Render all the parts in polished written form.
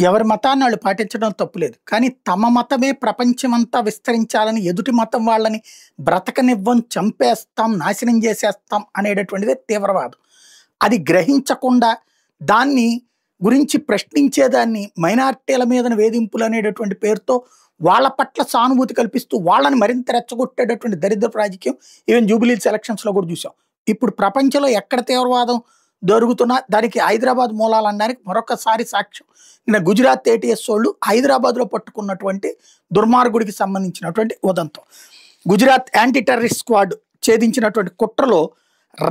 ఎవరి మతాన్ని వాళ్ళు పాటించడం తప్పులేదు. కానీ తమ మతమే ప్రపంచమంతా విస్తరించాలని ఎదుటి మతం వాళ్ళని బ్రతకనివ్వం, చంపేస్తాం, నాశనం చేసేస్తాం అనేటటువంటిదే తీవ్రవాదం. అది గ్రహించకుండా దాన్ని గురించి ప్రశ్నించేదాన్ని మైనారిటీల మీదన వేధింపులు అనేటటువంటి పేరుతో వాళ్ళ పట్ల సానుభూతి కల్పిస్తూ వాళ్ళని మరింత రెచ్చగొట్టేటటువంటి దరిద్రపు రాజకీయం ఈవెన్ జూబిలీస్ ఎలక్షన్స్లో కూడా చూసాం. ఇప్పుడు ప్రపంచంలో ఎక్కడ తీవ్రవాదం దొరుకుతున్నా దానికి హైదరాబాద్ మూలాలు అనడానికి మరొకసారి సాక్ష్యం. నిన్న గుజరాత్ ఏటీఎస్ వాళ్ళు హైదరాబాద్లో పట్టుకున్నటువంటి దుర్మార్గుడికి సంబంధించినటువంటి ఉదంతం. గుజరాత్ యాంటీ టెర్రరిస్ట్ స్క్వాడ్ ఛేదించినటువంటి కుట్రలో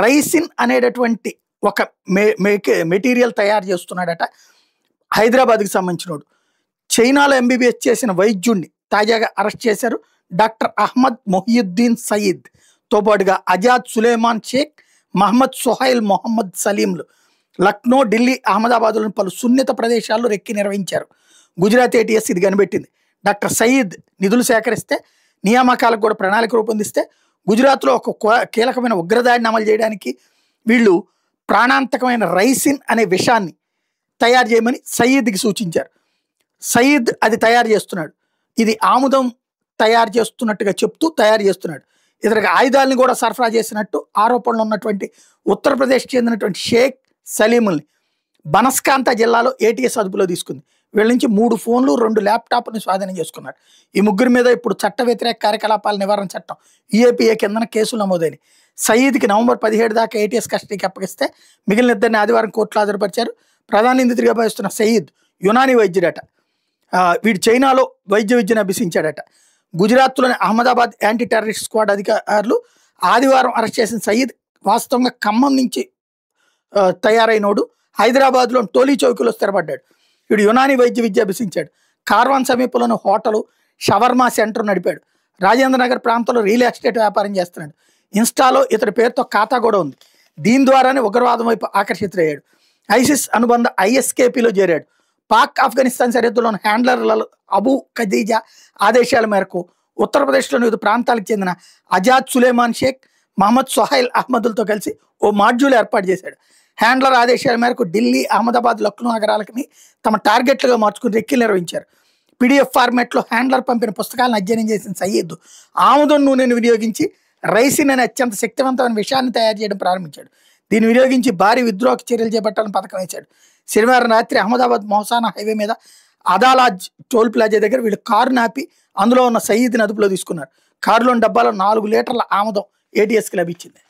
రైసిన్ అనేటటువంటి ఒక మెటీరియల్ తయారు చేస్తున్నాడట హైదరాబాద్కి సంబంధించినోడు. చైనాలో ఎంబీబీఎస్ చేసిన వైద్యుడిని తాజాగా అరెస్ట్ చేశారు. డాక్టర్ అహ్మద్ మొహియుద్దీన్ సయీద్తో పాటుగా అజాద్ సులేమాన్ షేక్, మహమ్మద్ సోహైల్ మొహమ్మద్ సలీంలు లక్నో, ఢిల్లీ, అహ్మదాబాద్లోని పలు సున్నిత ప్రదేశాల్లో రెక్కి నిర్వహించారు. గుజరాత్ ఏటీఎస్ ఇది కనిపెట్టింది. డాక్టర్ సయీద్ నిధులు సేకరిస్తే, నియామకాలకు కూడా ప్రణాళిక రూపొందిస్తే గుజరాత్లో ఒక కీలకమైన ఉగ్రదాడిని అమలు చేయడానికి వీళ్ళు ప్రాణాంతకమైన రైసిన్ అనే విషాన్ని తయారు చేయమని సయీద్కి సూచించారు. సయీద్ అది తయారు చేస్తున్నాడు. ఇది ఆముదం తయారు చేస్తున్నట్టుగా చెప్తూ తయారు చేస్తున్నాడు. ఇతనికి ఆయుధాలను కూడా సరఫరా చేసినట్టు ఆరోపణలు ఉన్నటువంటి ఉత్తరప్రదేశ్కి చెందినటువంటి షేక్ సలీముల్ని బనస్కాంత జిల్లాలో ఏటీఎస్ అదుపులో తీసుకుంది. వీళ్ళ నుంచి 3 ఫోన్లు, 2 ల్యాప్టాప్ని స్వాధీనం చేసుకున్నారు. ఈ ముగ్గురి మీద ఇప్పుడు చట్ట వ్యతిరేక కార్యకలాపాల నివారణ చట్టం ఈఏపీఏ కిందన కేసులు నమోదైనవి. సయీద్కి నవంబర్ 17 దాకా ఏటీఎస్ కస్టడీకి అప్పగిస్తే మిగిలిన ఇద్దరిని ఆదివారం కోర్టులో హాజరుపరిచారు. ప్రధాన నిందితుడిగా భావిస్తున్న సయీద్ యునానీ వైద్యుడట. వీడు చైనాలో వైద్య విద్యను అభ్యసించాడట. గుజరాత్లోని అహ్మదాబాద్ యాంటీ టెర్రరిస్ట్ స్క్వాడ్ అధికారులు ఆదివారం అరెస్ట్ చేసిన సయీద్ వాస్తవంగా ఖమ్మం నుంచి తయారైనోడు. హైదరాబాద్లో టోలీ చౌకీలో స్థిరపడ్డాడు. వీడు యునానీ వైద్య విద్య అభ్యసించాడు. కార్వాన్ సమీపంలోని హోటలు, షవర్మా సెంటర్ నడిపాడు. రాజేంద్ర నగర్ ప్రాంతంలో రియల్ ఎస్టేట్ వ్యాపారం చేస్తున్నాడు. ఇన్స్టాలో ఇతడి పేరుతో ఖాతా కూడా ఉంది. దీని ద్వారానే ఉగ్రవాదం వైపు ఆకర్షితులయ్యాడు. ఐసిస్ అనుబంధ ఐఎస్కేపీలో చేరాడు. పాక్ ఆఫ్ఘనిస్తాన్ సరిహద్దులోని హ్యాండ్లర్ల అబూ ఖదీజా ఆదేశాల మేరకు ఉత్తరప్రదేశ్లోని వివిధ ప్రాంతాలకు చెందిన అజాద్ సులేమాన్ షేక్, మహమ్మద్ సోహైల్ అహ్మదులతో కలిసి ఓ మాడ్యూల్ ఏర్పాటు చేశాడు. హ్యాండ్లర్ ఆదేశాల మేరకు ఢిల్లీ, అహ్మదాబాద్, లక్నో నగరాలకి తమ టార్గెట్లుగా మార్చుకుని రెక్కీలు నిర్వహించారు. పీడిఎఫ్ ఫార్మాట్లో హ్యాండ్లర్ పంపిన పుస్తకాలను అధ్యయనం చేసిన సయీద్ ఆముదం నూనెను వినియోగించి రైసిన్ అనే అత్యంత శక్తివంతమైన విషయాన్ని తయారు చేయడం ప్రారంభించాడు. దీన్ని వినియోగించి భారీ విద్రోహ చర్యలు చేపట్టాలని పథకం వేశాడు. శనివారం రాత్రి అహ్మదాబాద్ మొహసానా హైవే మీద అదాలాజ్ టోల్ ప్లాజా దగ్గర వీళ్ళు కారు నాపి అందులో ఉన్న సయీద్ని అదుపులో తీసుకున్నారు. కారులోని డబ్బాలో 4 లీటర్ల ఆముదం ఏటీఎస్కి లభించింది.